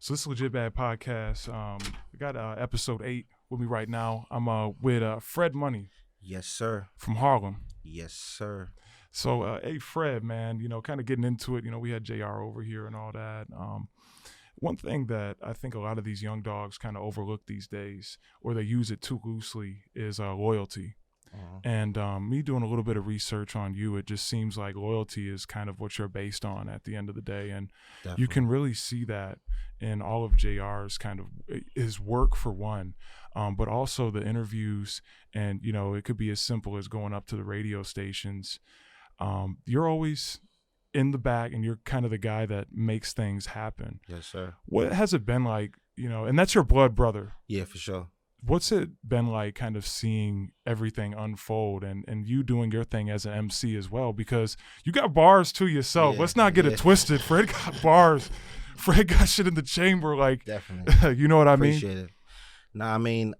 So this is Legit Bad Podcast. We got episode 8 with me right now. I'm with Fred Money Yes, sir. from Harlem. Yes, sir. So, hey, Fred, man, kind of getting into it. We had JR over here and all that. One thing that I think a lot of these young dogs kind of overlook these days, or they use it too loosely, is loyalty. And me doing a little bit of research on you, it just seems like loyalty is kind of what you're based on at the end of the day. And Definitely. you can really see that in all of JR's kind of his work for one, but also the interviews. And, it could be as simple as going up to the radio stations. You're always in the back and you're kind of the guy that makes things happen. Yes, sir. What has it been like, and that's your blood brother. Yeah, for sure. What's it been like kind of seeing everything unfold and you doing your thing as an MC as well? Because you got bars to yourself. Yeah, Let's not get it twisted. Fred got bars. Fred got shit in the chamber. Like, definitely. You know what I mean? Appreciate it. Nah, I mean,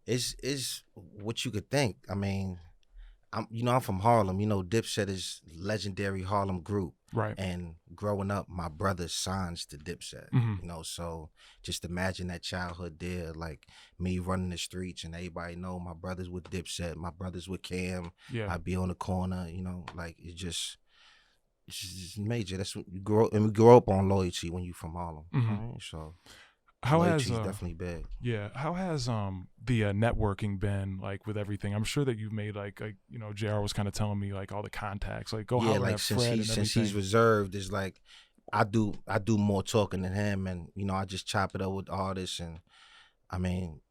it's what you could think. I mean, I'm from Harlem. Dipset is legendary Harlem group. Right. And growing up, my brother signs to Dipset. So just imagine that childhood there, like me running the streets and everybody know my brother's with Dipset, my brother's with Cam. Yeah. I'd be on the corner, like it's just major. That's what you grow, and we grow up on loyalty when you from Harlem. Right? So How loyalty's has definitely big. Yeah. How has the networking been like with everything? I'm sure that you've made like JR was kind of telling me like all the contacts, like go holler at Fred and everything. Since he's reserved, it's like I do more talking than him, and I just chop it up with artists, and I mean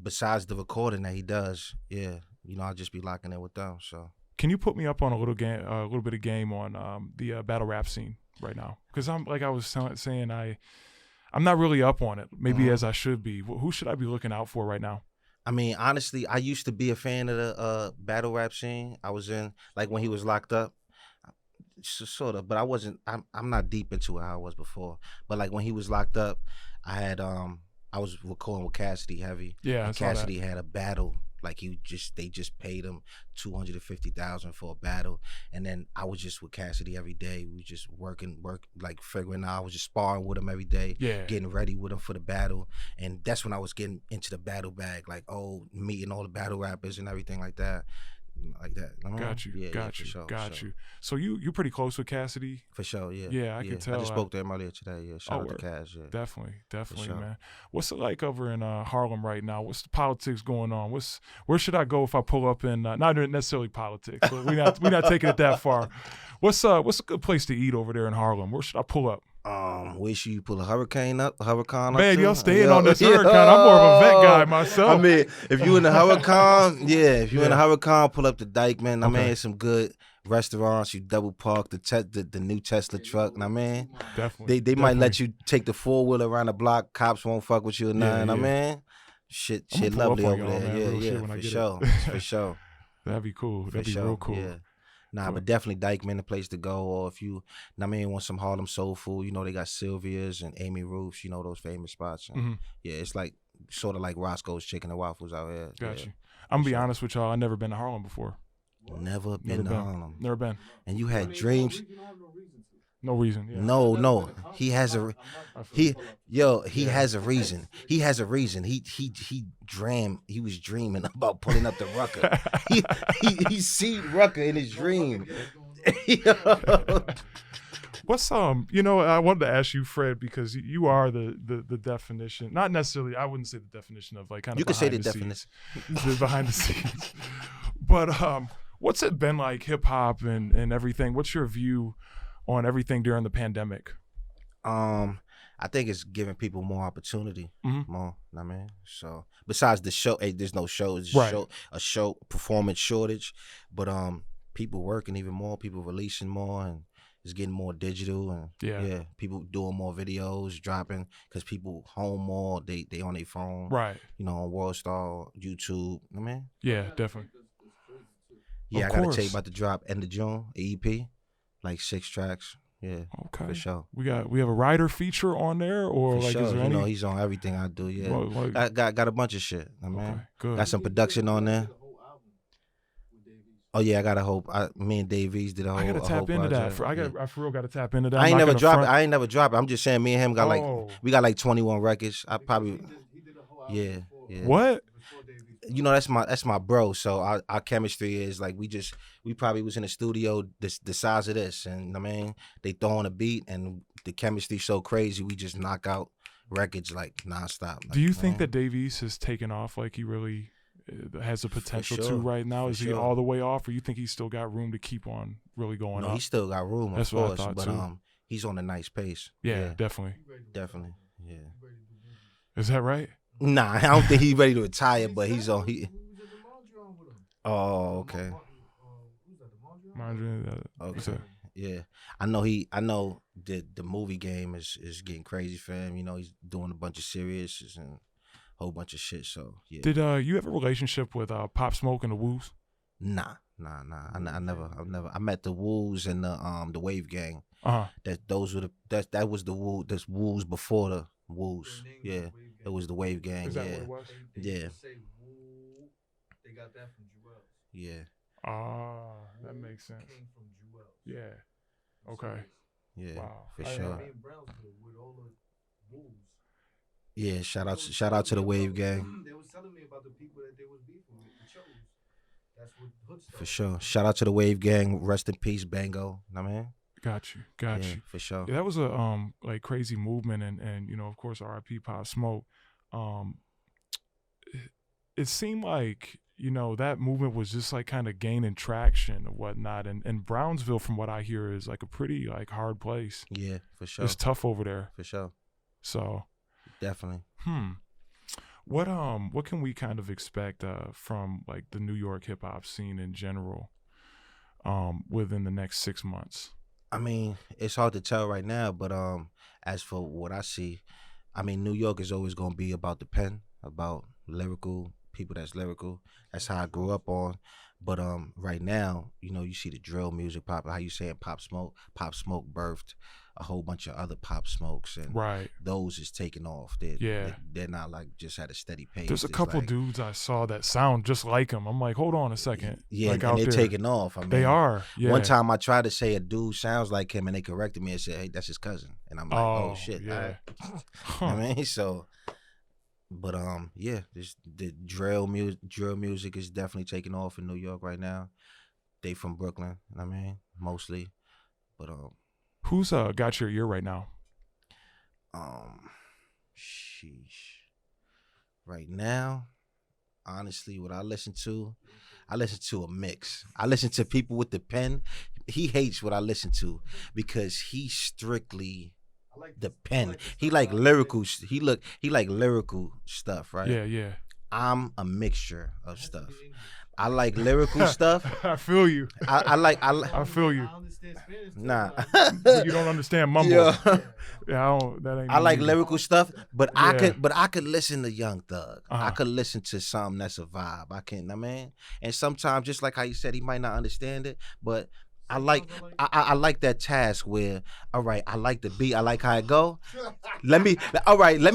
besides the recording that he does, I just be locking in with them. So can you put me up on a little bit of game on the battle rap scene right now? Because I'm like I was saying I'm not really up on it, maybe as I should be. Who should I be looking out for right now? I mean, honestly, I used to be a fan of the battle rap scene. I was in, like, when he was locked up, sort of, but I wasn't, I'm not deep into it how I was before. But, like, when he was locked up, I was recording with Cassidy Heavy. Yeah, and Cassidy had a battle. Like they just paid him $250,000 for a battle, and then I was just with Cassidy every day. We just like figuring out. I was just sparring with him every day, getting ready with him for the battle, and that's when I was getting into the battle bag, like meeting all the battle rappers and everything like that. Got you. Got you. Sure, got sure. you. So you're pretty close with Cassidy? For sure, yeah. Yeah, I can tell. I just spoke to him earlier today. Yeah, shout out to Cass. Yeah, definitely, sure. man. What's it like over in Harlem right now? What's the politics going on? Where should I go if I pull up in? Not necessarily politics, but we're not taking it that far. What's a good place to eat over there in Harlem? Where should I pull up? Where should you pull a hurricane up? Man, y'all staying on this hurricane. I'm more of a vet guy myself. I mean, if you in the hurricane, if you in the hurricane, pull up the Dykeman. I mean, some good restaurants. You double park the new Tesla truck. I mean, definitely. They might let you take the 4-wheeler around the block. Cops won't fuck with you or nothing. I mean, shit lovely over there. For sure. That'd be cool. That'd be real cool. Yeah. Nah, but definitely Dykeman the place to go. Or if you, want some Harlem soul food, they got Sylvia's and Amy Roof's, those famous spots. And yeah, it's like sort of like Roscoe's Chicken and Waffles out here. Got you. I'm gonna be honest with y'all. I've never been to Harlem before. Never been to Harlem. Never been. And you had dreams. No reason. Yeah. No. He has a has a reason. He has a reason. He was dreaming about pulling up the Rucker. he seen Rucker in his dream. What's I wanted to ask you, Fred, because you are the definition, not necessarily, I wouldn't say the definition of like kind of you could say the definition behind the scenes. But what's it been like, hip hop and everything? What's your view on everything during the pandemic? I think it's giving people more opportunity. More, I mean, so besides the show, there's no show. It's a show performance shortage, but people working even more, people releasing more, and it's getting more digital, and people doing more videos, dropping, because people home more. They on their phone, right? On WorldStar, YouTube. I mean, yeah, definitely. Yeah, I gotta tell you about the drop end of June, EP. Like 6 tracks, yeah. Okay, for sure. We have a writer feature on there, or for like sure. Is there any? He's on everything I do. Yeah, well, got a bunch of shit. I mean, good. Got some production on there. Oh yeah, I gotta hope. Me and Dave East did a whole. I gotta tap into that. I for real gotta tap into that. I ain't never dropped it. I ain't never dropped it. I'm just saying, me and him got we got like 21 records. I probably. He did a whole album yeah. What? You know, that's my bro. So our chemistry is like we probably was in the studio the size of this, and I mean they throwing a beat and the chemistry so crazy we just knock out records like nonstop. Do you think that Dave East has taken off like he really has the potential to right now? Is he all the way off, or you think he's still got room to keep on really going up? No, he still got room, that's of course, what I thought but too. He's on a nice pace. Yeah, definitely. Yeah. Is that right? Nah, I don't think he's ready to retire, but he's on. Oh, okay. Okay. Yeah, I know the movie game is getting crazy for him. You know, he's doing a bunch of serious and a whole bunch of shit. So yeah. Did you have a relationship with Pop Smoke and the Woos? Nah. I never. I met the Woos and the Wave Gang. That was the Woo. That's Woos before the Woos. Yeah, it was the Wave Gang. Is that what it was? Yeah. They got that from Jewel. Yeah. Ah, that makes sense. Came from Jewel. Yeah. Okay. Yeah. Wow. For sure. Me and Brownsville with all the Wolves. Yeah. Shout out to the Wave Gang. They was telling me about the people that they was beefing with, the shows. That's what Hood stuff. For sure. Shout out to the Wave Gang. Rest in peace, Bango. I mean. Got you. For sure. Yeah, that was a like crazy movement, and you know, of course, R.I.P. Pop Smoke. It seemed like, you know, that movement was just like kind of gaining traction and whatnot. And Brownsville, from what I hear, is like a pretty like hard place. Yeah, for sure. It's tough over there. For sure. So definitely. What can we kind of expect from like the New York hip hop scene in general within the next 6 months? I mean, it's hard to tell right now, but as for what I see, I mean, New York is always gonna be about the pen, about lyrical people that's lyrical. That's how I grew up on. But right now, you know, you see the drill music pop. How you saying Pop Smoke? Pop Smoke birthed a whole bunch of other Pop Smokes, and those is taking off. They're not like just at a steady pace. There's a couple dudes I saw that sound just like him. I'm like, hold on a second. Yeah, like and they're taking off. I mean, they are. Yeah. One time I tried to say a dude sounds like him, and they corrected me and said, "Hey, that's his cousin." And I'm like, "Oh shit!" Yeah. I mean, so. But yeah, the drill music is definitely taking off in New York right now. They from Brooklyn, I mean, mostly. But who's got your ear right now? Sheesh. Right now, honestly, what I listen to a mix. I listen to people with the pen. He hates what I listen to because he strictly the pen. He like lyrical. He like lyrical stuff, right? Yeah. I'm a mixture of stuff. I like lyrical stuff. I feel you. I feel you. I understand Spanish. Nah. You don't understand mumble. Yeah, I don't. That ain't. I like lyrical stuff, but I could listen to Young Thug. I could listen to something that's a vibe. I mean, and sometimes, just like how you said, he might not understand it, but I like that task where, all right, I like the beat, I like how it go. Let me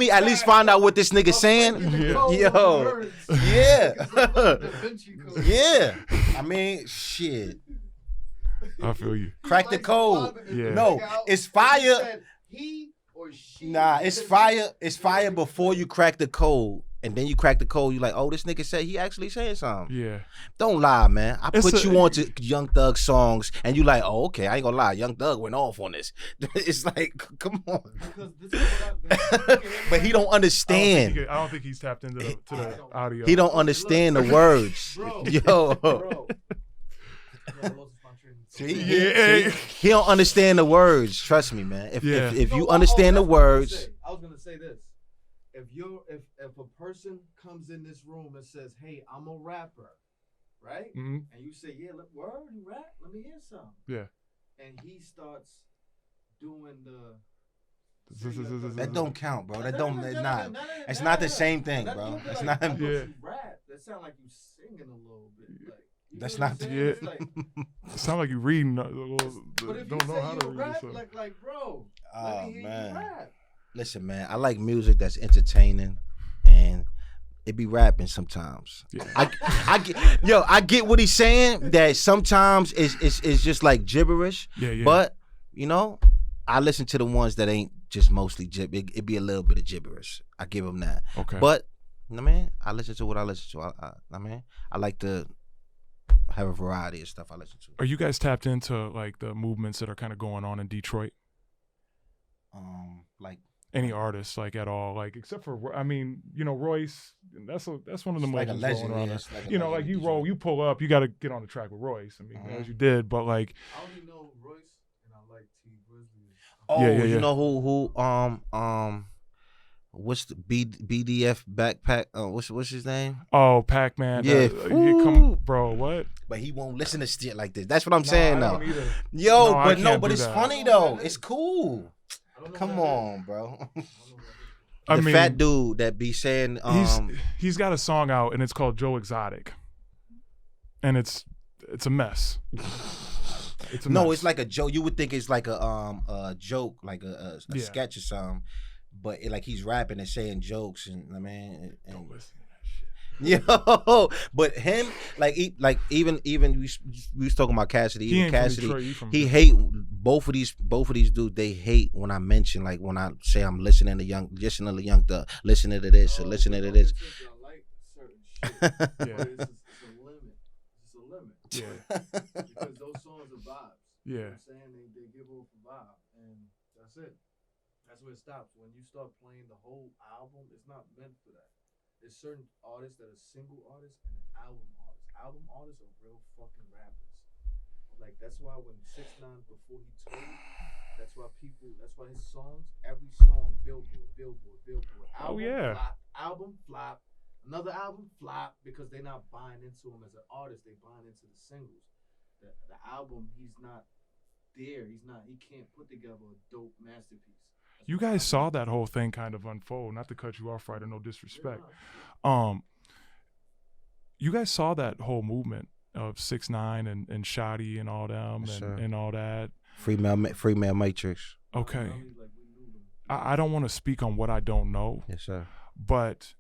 at least find out what this nigga saying. Yo, yeah. I mean, shit. I feel you. Crack the code. Yeah. No, it's fire. He or she. Nah, it's fire. It's fire before you crack the code. And then you crack the code, you like, oh, this nigga said he actually saying something. Yeah. Don't lie, man. I put you on to Young Thug songs, and you like, oh, okay, I ain't gonna lie. Young Thug went off on this. It's like, come on. But he don't understand. I don't think he's tapped into the audio. He don't understand the words. Yo. See, he don't understand the words. Trust me, man. If you understand the words. I was gonna say this. If a person comes in this room and says, "Hey, I'm a rapper," right? Mm-hmm. And you say, "Yeah, word, you rap? Let me hear some." Yeah. And he starts doing that don't count, bro. It's not the same thing, bro. That's not. Yeah. Rap. That sound like you singing a little bit. Like, that's not. Yeah. Like, it sound like you reading. But if don't you know say how you to read. rap, So. like, bro. Oh let me hear man. you rap. Listen, man, I like music that's entertaining and it be rapping sometimes. Yeah. I get what he's saying. That sometimes it's just like gibberish. Yeah. But I listen to the ones that ain't just mostly it be a little bit of gibberish. I give him that. Okay. But I listen to what I listen to. I like to have a variety of stuff I listen to. Are you guys tapped into like the movements that are kind of going on in Detroit? Like any artists, like at all, like except for Royce. That's one of the legends rolling around. Like you pull up, you got to get on the track with Royce. I mean, as you did, but like I only know Royce and I like T Grizzly. Oh, yeah. You know who what's the BDF backpack? What's his name? Oh, Pac-Man. Yeah, bro. What? But he won't listen to shit like this. That's what I'm saying now. But it's funny though. It's cool. Come on, bro. The fat dude that be saying he's got a song out and it's called Joe Exotic, and it's a mess. It's like a joke. You would think it's like a joke, like a sketch or something. But like he's rapping and saying jokes, and don't listen to that shit. Yo, but him, even we was talking about Cassidy. Even Cassidy, he hate both of these dudes. They hate when I mention, like when I say I'm listening to Young Thug, listening to this, or listening to this. I like certain shit. Yeah. It's a limit. It's a limit. Yeah. Because those songs are vibes. Yeah. You know what I'm saying? They give off a vibe, and that's it. That's where it stops. When you start playing the whole album, it's not meant for that. There's certain artists that are single artists and album artists. Album artists are real fucking rappers. Like that's why when 6ix9ine before he toured, that's why his songs, every song, Billboard. Album flop, another album flop, because they're not buying into him as an artist. They're buying into the singles. The album, he's not there. He can't put together a dope masterpiece. You guys saw that whole thing kind of unfold. Not to cut you off, Ryder, no disrespect. You guys saw that whole movement of 6ix9ine and Shotty and all them and all that. Free Male Matrix. Okay. I don't want to speak on what I don't know. Yes, sir. But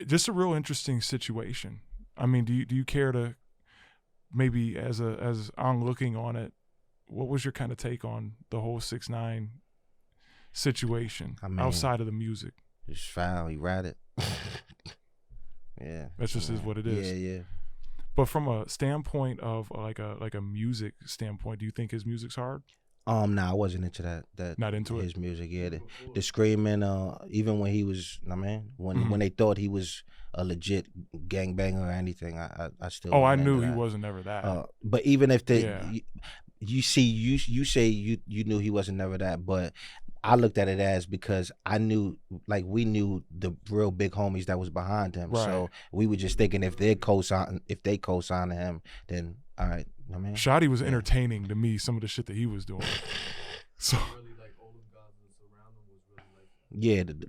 just a real interesting situation. I mean, do you care to maybe as I'm looking on it, what was your kind of take on the whole 6ix9ine situation outside of the music? Just foul. He ratted. Yeah. That just is what it is. Yeah. But from a standpoint of like a music standpoint, do you think his music's hard? Nah, I wasn't into that. Not into his music. Yeah, the screaming. Even when he was, when they thought he was a legit gangbanger or anything, I still. Oh, I knew he wasn't never that. But even if you say you knew he wasn't never that, but I looked at it as because I knew, like we knew the real big homies that was behind him, right. So we were just thinking if they co-sign him, then all right. Shotty was entertaining to me, some of the shit that he was doing. So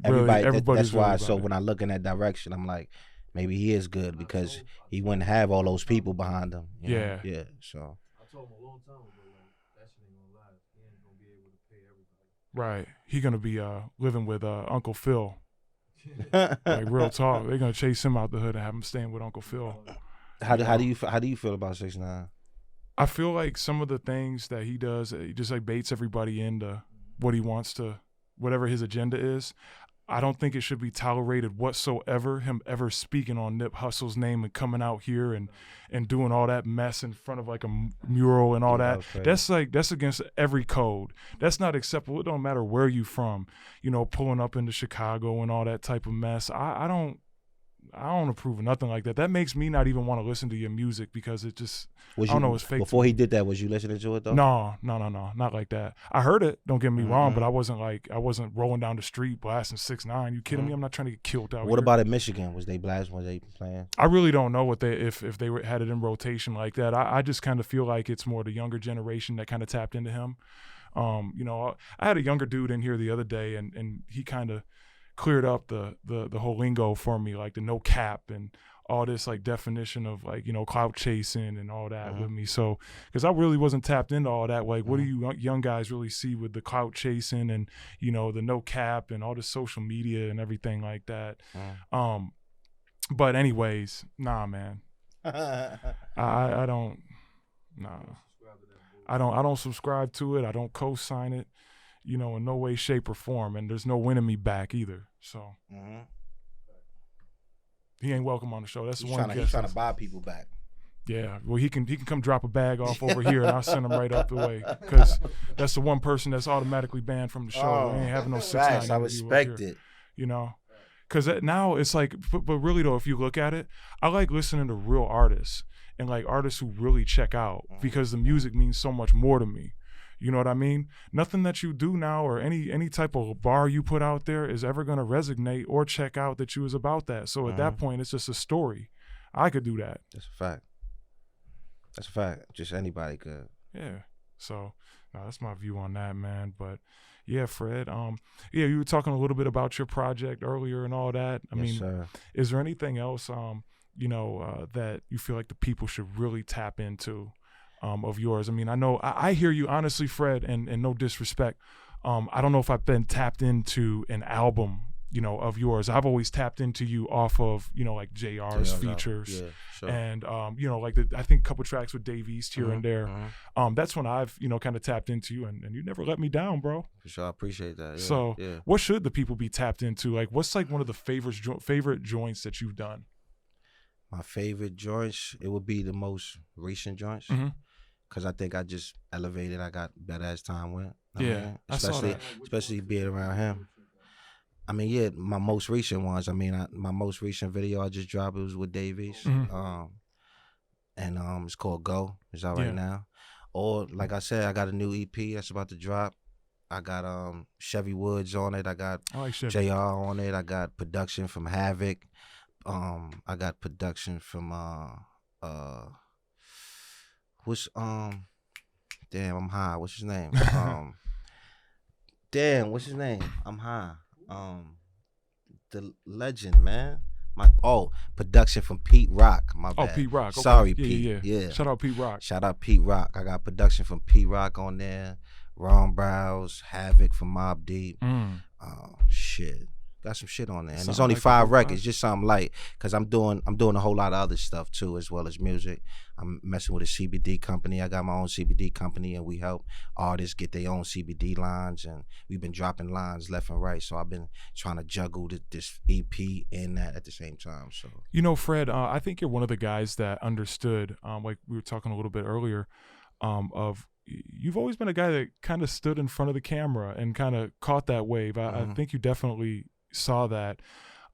everybody. That's why. Really so when I look in that direction, I'm like, maybe he is good because he wouldn't have all those people behind him. Yeah. So I told him a long time ago, that shit ain't gonna last. He ain't gonna be able to pay everybody. Right. He gonna be living with Uncle Phil. Like real talk. They're gonna chase him out the hood and have him staying with Uncle Phil. How do you feel about 6ix9ine? I feel like some of the things that he does, he just like baits everybody into what he wants to, whatever his agenda is. I don't think it should be tolerated whatsoever, him ever speaking on Nip Hussle's name and coming out here and doing all that mess in front of like a mural and all that. That's against every code. That's not acceptable. It don't matter where you from, pulling up into Chicago and all that type of mess. I don't approve of nothing like that. That makes me not even want to listen to your music because it just, I don't know, it's fake. Before he did that, was you listening to it though? No, not like that. I heard it, don't get me wrong, but I wasn't rolling down the street blasting 6ix9ine. You kidding me? I'm not trying to get killed out here. What about in Michigan? Was they blasting? Was they playing? I really don't know what if they had it in rotation like that. I just kind of feel like it's more the younger generation that kind of tapped into him. I had a younger dude in here the other day and he kind of cleared up the whole lingo for me, like the no cap and all this like definition of like, clout chasing and all that with me. So, because I really wasn't tapped into all that. Like, what do you young guys really see with the clout chasing and, the no cap and all the social media and everything like that? But anyways, nah, man. I don't. Nah. I don't subscribe to it. I don't co-sign it. You know, in no way, shape, or form. And there's no winning me back either. So he ain't welcome on the show. That's the one. He's trying to buy people back. Yeah, well, he can come drop a bag off over here, and I'll send him right up the way, because that's the one person that's automatically banned from the show. They ain't having no 6ix9ine. I respect it. You know, because now it's like, but really though, if you look at it, I like listening to real artists and like artists who really check out, because the music means so much more to me. You know what I mean? Nothing that you do now or any type of bar you put out there is ever gonna resonate or check out that you was about that. So at that point, it's just a story. I could do that. That's a fact. That's a fact. Just anybody could. Yeah. So that's my view on that, man. But yeah, Fred. Yeah, you were talking a little bit about your project earlier and all that. I mean, sir. Is there anything else, you know, that you feel like the people should really tap into, of yours? I mean, I know I hear you honestly, Fred, and no disrespect. I don't know if I've been tapped into an album, you know, of yours. I've always tapped into you off of, you know, like JR's features. Yeah, sure. And, you know, like I think a couple tracks with Dave East here and there. That's when I've, you know, kind of tapped into you, and you never let me down, bro. For sure. I appreciate that. Yeah, so what should the people be tapped into? Like, what's like one of the favorite joints that you've done? My favorite joints, it would be the most recent joints. Because I think I just elevated. I got better as time went. Especially being around him. I mean, yeah, my most recent ones. I mean, my most recent video I just dropped, it was with Dave East. And it's called Go. It's out right now. Or, like I said, I got a new EP that's about to drop. I got Chevy Woods on it. I got JR on it. I got production from Havoc. I got production from damn, I'm high. What's his name? What's his name? I'm high. The legend, man. Production from Pete Rock. My bad. Oh, Pete Rock. Okay. Sorry, Pete. Yeah. Shout out Pete Rock. Shout out Pete Rock. I got production from Pete Rock on there. Ron Browse, Havoc from Mobb Deep. Shit. Got some shit on there, and there's only 5 records, just something light, because I'm doing a whole lot of other stuff too, as well as music. I'm messing with a CBD company. I got my own CBD company, and we help artists get their own CBD lines, and we've been dropping lines left and right. So I've been trying to juggle this EP and that at the same time. So, you know, Fred, I think you're one of the guys that understood, like we were talking a little bit earlier, of you've always been a guy that kind of stood in front of the camera and kind of caught that wave. I think you definitely saw that.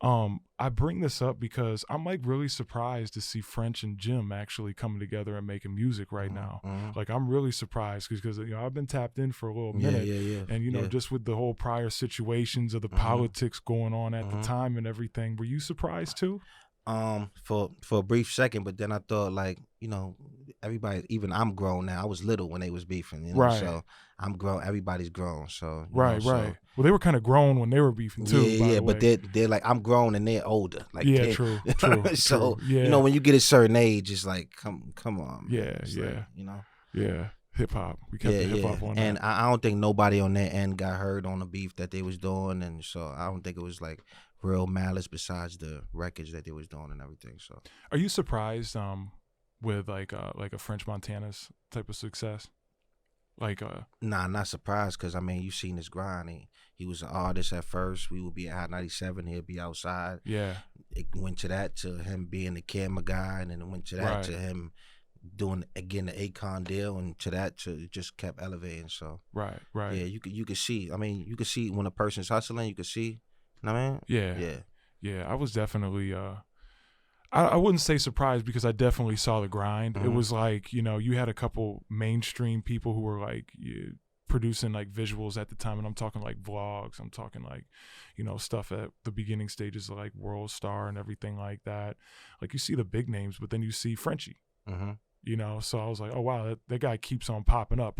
I bring this up because I'm like really surprised to see French and Jim actually coming together and making music right now. Like, I'm really surprised because you know, I've been tapped in for a little minute, and you know, just with the whole prior situations of the politics going on at the time and everything. Were you surprised too? For a brief second, but then I thought, like, you know, everybody, even I'm grown now. I was little when they was beefing, you know, so I'm grown. Everybody's grown, so right. Well, they were kind of grown when they were beefing too. But they're like, I'm grown and they're older. Like, true. So you know, when you get a certain age, it's like, come on, man. Like, you know, hip hop. We kept the hip hop on and that. I don't think nobody on their end got hurt on the beef that they was doing, and so I don't think it was like real malice besides the records that they was doing and everything. So, are you surprised with like a French Montana's type of success? Like Nah, not surprised, because I mean, you seen his grind. He was an artist at first. We would be at Hot 97. He'd be outside. Yeah. It went to that, to him being the camera guy, and then it went to that, to him doing again the Akon deal, and to that, to it just kept elevating. So right. Yeah, you could see. I mean, you could see when a person's hustling. You could see. You know what I mean? Yeah. I was definitely I wouldn't say surprised, because I definitely saw the grind. It was like, you know, you had a couple mainstream people who were like producing like visuals at the time, and I'm talking like vlogs. I'm talking like, you know, stuff at the beginning stages of like World Star and everything like that. Like, you see the big names, but then you see Frenchie. You know, so I was like, oh wow, that guy keeps on popping up,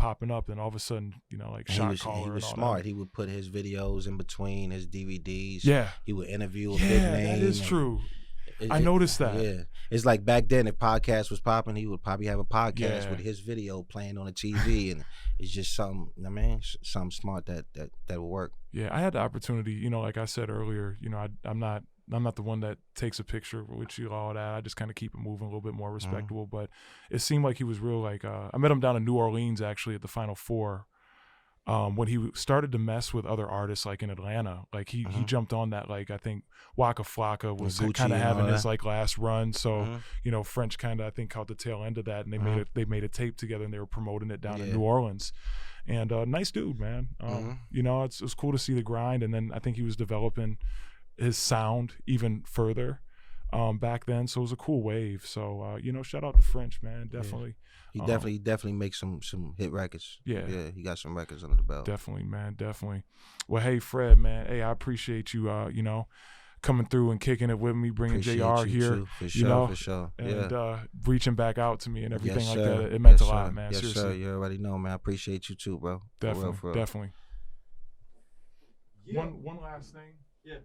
and all of a sudden, you know, like Shot Caller. He was smart. That. He would put his videos in between his DVDs. Yeah. He would interview a big name. That is true. I noticed that. Yeah. It's like back then, if podcast was popping, he would probably have a podcast with his video playing on the TV, and it's just something, I mean, something smart that would work. Yeah, I had the opportunity, you know, like I said earlier, you know, I'm not not the one that takes a picture with you, all that. I just kind of keep it moving a little bit more respectable. But it seemed like he was real. Like I met him down in New Orleans actually at the Final Four. When he started to mess with other artists like in Atlanta, like he jumped on that. Like I think Waka Flocka was kind of having his like last run, so you know French kind of I think caught the tail end of that, and they made a tape together and they were promoting it down in New Orleans. And nice dude, man. You know, it was cool to see the grind, and then I think he was developing his sound even further back then, so it was a cool wave. So you know, shout out to French, man, definitely. He definitely makes some hit records. Yeah, he got some records under the belt. Definitely, man, definitely. Well, hey, Fred, man, hey, I appreciate you, you know, coming through and kicking it with me, bringing JR here, too, for sure, you know, for sure. And reaching back out to me and everything like sir. that. It meant a lot, man. Yes, seriously. sir. You already know, man. I appreciate you too, bro. Definitely, for real. definitely. Yeah. One last thing. Yeah.